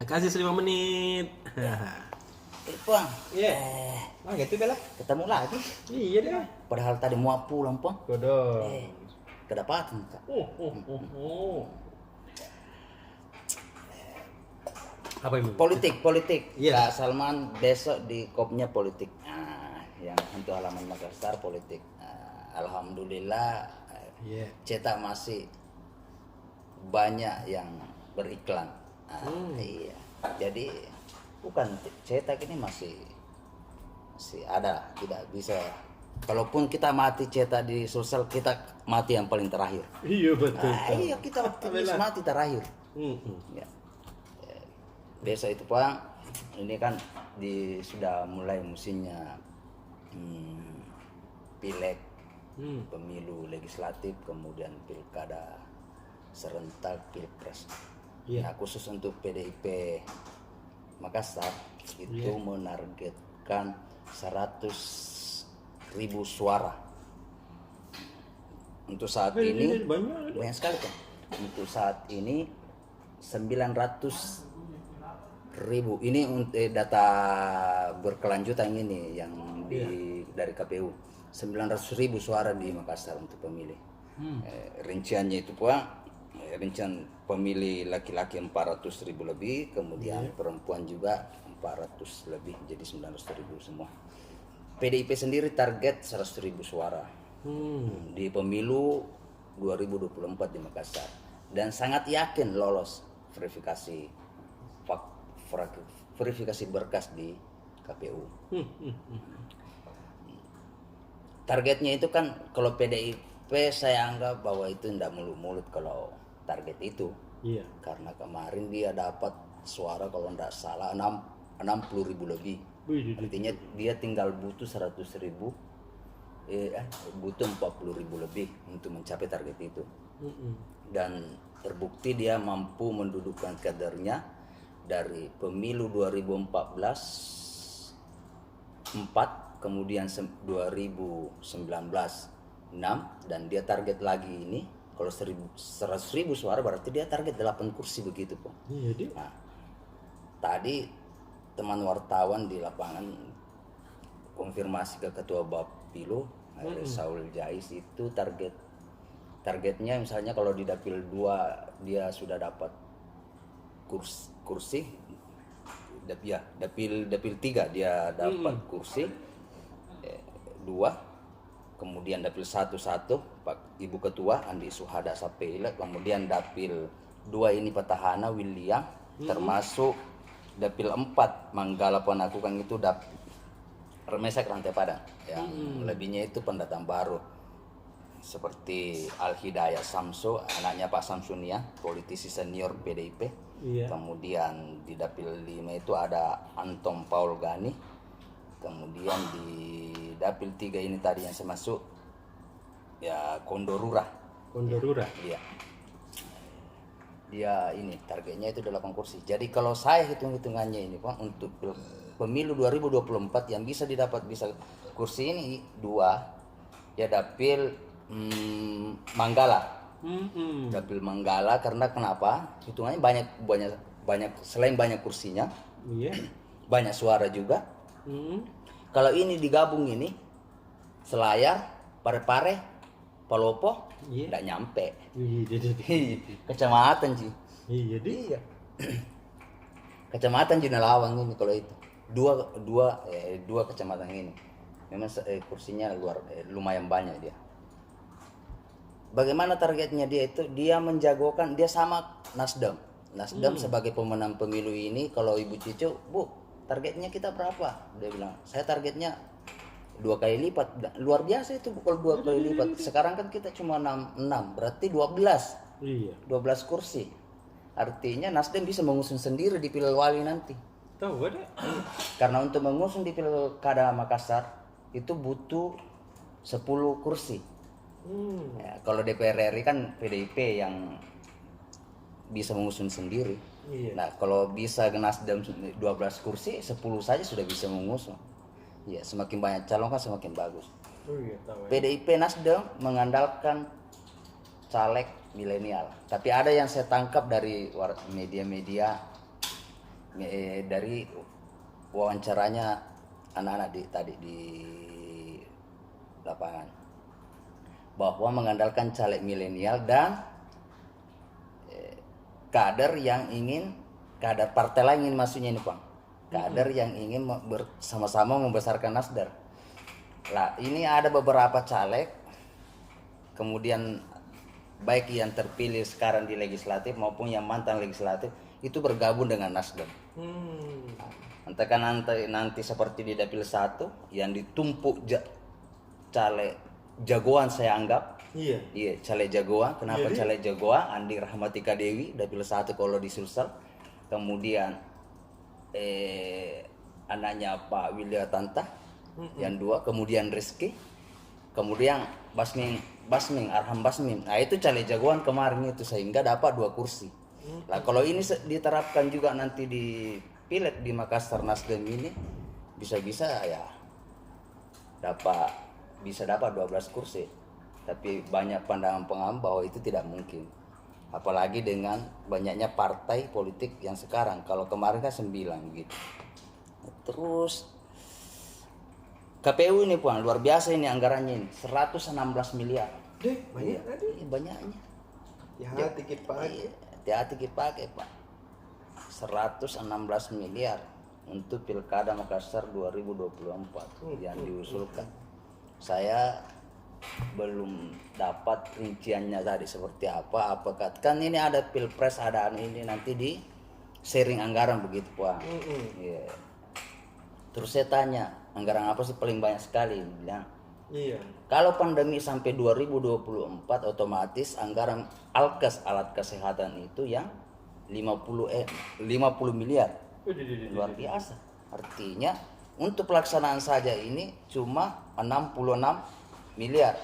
Kasih 5 menit. Pang, Iya. Ah, gitu Bella. ketemu lagi. Iya deh. Padahal tadi mau pulang, Pang. Kodok. Kedapatan, Kak. Apa ini? Politik. Iya. Kak Salman besok di kopnya politik. Yang untuk halaman Makassar politik. Alhamdulillah Iya. cetak masih banyak yang beriklan. Iya. Jadi bukan cetak ini masih ada, tidak bisa. Kalaupun kita mati cetak di sosial, kita mati yang paling terakhir. Iya betul. Iya, kita harus mati terakhir. Ya. Besok itu Pak, ini kan sudah mulai musimnya pileg, pemilu legislatif, kemudian pilkada serentak, pilpres. Iya. Nah, khusus untuk PDIP Makassar itu menargetkan 100.000 suara. Untuk saat ini banyak sekali kan. Untuk saat ini 900.000. Ini data berkelanjutan ini yang dari KPU. 900.000 suara di Makassar untuk pemilih. Rinciannya itu Pak, rincian pemilih laki-laki 400.000 lebih, kemudian perempuan juga 400 lebih, jadi 900.000 semua. PDIP sendiri target 100.000 suara di pemilu 2024 di Makassar, dan sangat yakin lolos verifikasi berkas di KPU. Targetnya itu kan, kalau PDIP saya anggap bahwa itu tidak mulut-mulut kalau target itu. Iya. Karena kemarin dia dapat suara kalau tidak salah 60.000 lebih. Artinya dia tinggal butuh 100.000, butuh 40.000 lebih untuk mencapai target itu. Dan terbukti dia mampu mendudukkan kadernya dari pemilu 2014 4, kemudian 2019 6, dan dia target lagi ini kalau 100.000 suara berarti dia target 8 kursi begitu Pak. Iya dia. Nah, tadi teman wartawan di lapangan konfirmasi ke ketua Bapilo Saul Jais, itu targetnya misalnya kalau di dapil 2 dia sudah dapat kursi, dapil 3 dia dapat kursi 2, kemudian dapil 1 Pak Ibu Ketua Andi Suhada Sapela, kemudian dapil 2 ini petahana William, termasuk dapil 4 Manggala Panakukang itu Remesak Rantai Padang, yang lebihnya itu pendatang baru seperti Al Hidayah Samso, anaknya Pak Samsunia, politisi senior PDIP. Kemudian di dapil 5 itu ada Anton Paul Gani. Kemudian di dapil 3 ini tadi yang saya masuk ya Kondorura. Iya. Dia ini targetnya itu 8 kursi. Jadi kalau saya hitung-hitungannya ini Pak, untuk pemilu 2024 yang bisa kursi ini 2, ya dapil Manggala. Dapil Manggala, karena kenapa? Hitungannya banyak selain banyak kursinya, banyak suara juga. Kalau ini digabung ini Selayar, Parepare, Palopo, tidak nyampe. Kecamatan sih. Iya. Kecamatan Junalawang ini kalau itu dua kecamatan ini memang kursinya lumayan banyak dia. Bagaimana targetnya dia itu? Dia menjagokan, dia sama Nasdem sebagai pemenang pemilu ini. Kalau Ibu Cicu, Bu, targetnya kita berapa? Dia bilang, saya targetnya 2 kali lipat. Luar biasa itu kalau 2 kali lipat. Sekarang kan kita cuma 6, berarti 12. 12 kursi. Artinya Nasdem bisa mengusung sendiri di Pilwali nanti. Tahu ada? Karena untuk mengusung di Pilkada Makassar itu butuh 10 kursi. Ya, kalau DPR RI kan PDIP yang bisa mengusung sendiri. Nah, kalau bisa Nasdem 12 kursi, 10 saja sudah bisa mengusung. Ya, semakin banyak calon kan semakin bagus. PDIP Nasdem mengandalkan caleg milenial. Tapi ada yang saya tangkap dari media-media dari wawancaranya anak-anak tadi di lapangan, bahwa mengandalkan caleg milenial dan kader partai lain ingin masuknya ini Bang, kader yang ingin bersama-sama membesarkan Nasdem. Lah ini ada beberapa caleg, kemudian baik yang terpilih sekarang di legislatif maupun yang mantan legislatif itu bergabung dengan Nasdem. Entahkan nanti seperti di dapil 1 yang ditumpuk caleg jagoan, saya anggap. Iya, caleg jagoan. Kenapa caleg jagoan? Andi Rahmatika Dewi dapil 1 kalau di Sulsel. Kemudian anaknya Pak Willy Tanta yang 2, kemudian Rizky, kemudian Basming Arham Basming. Nah itu caleg jagoan kemarin itu, sehingga dapat 2 kursi. Lah kalau ini diterapkan juga nanti di pileg di Makassar Nasdem ini, bisa-bisa ya bisa dapat 12 kursi. Tapi banyak pandangan pengamat bahwa itu tidak mungkin. Apalagi dengan banyaknya partai politik yang sekarang. Kalau kemarin kan 9 gitu. Terus KPU ini Puan, luar biasa ini anggarannya ini, 116 miliar. Banyak tadi. Banyaknya. Hati-hati kita pakai. Hati-hati kita pakai Pak. 116 miliar untuk Pilkada Makassar 2024 yang diusulkan. Saya belum dapat rinciannya tadi seperti apa. Apakah kan ini ada Pilpres, ada ini nanti di sharing anggaran begitu Pak. Yeah. Terus saya tanya, anggaran apa sih paling banyak sekali? Bilang, kalau pandemi sampai 2024 otomatis anggaran Alkes, alat kesehatan itu yang 50 miliar. Luar biasa. Artinya untuk pelaksanaan saja ini cuma 66 miliar.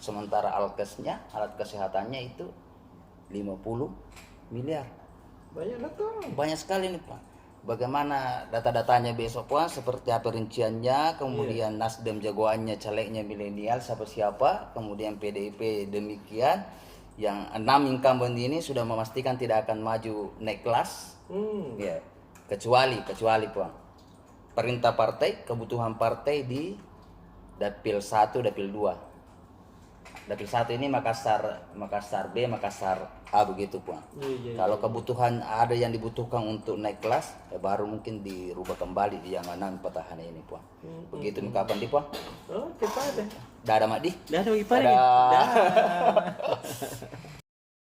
Sementara Alkesnya, alat kesehatannya itu 50 miliar. Banyak sekali nih Pak. Bagaimana data-datanya besok Pak, seperti apa rinciannya, kemudian Nasdem jagoannya, calegnya milenial siapa-siapa, kemudian PDIP demikian. Yang 6 incumbent ini sudah memastikan tidak akan maju naik kelas. Ya, kecuali Pak, perintah partai, kebutuhan partai di dapil 1, dapil 2. Dapil 1 ini Makassar B, Makassar A begitu Pak. Kalau kebutuhan ada yang dibutuhkan untuk naik kelas, ya baru mungkin dirubah kembali di yang 6 petahana ini Pak. Begitu kapan di Pak? Oke, Pak. Dah ada Mak Di. Dah ada.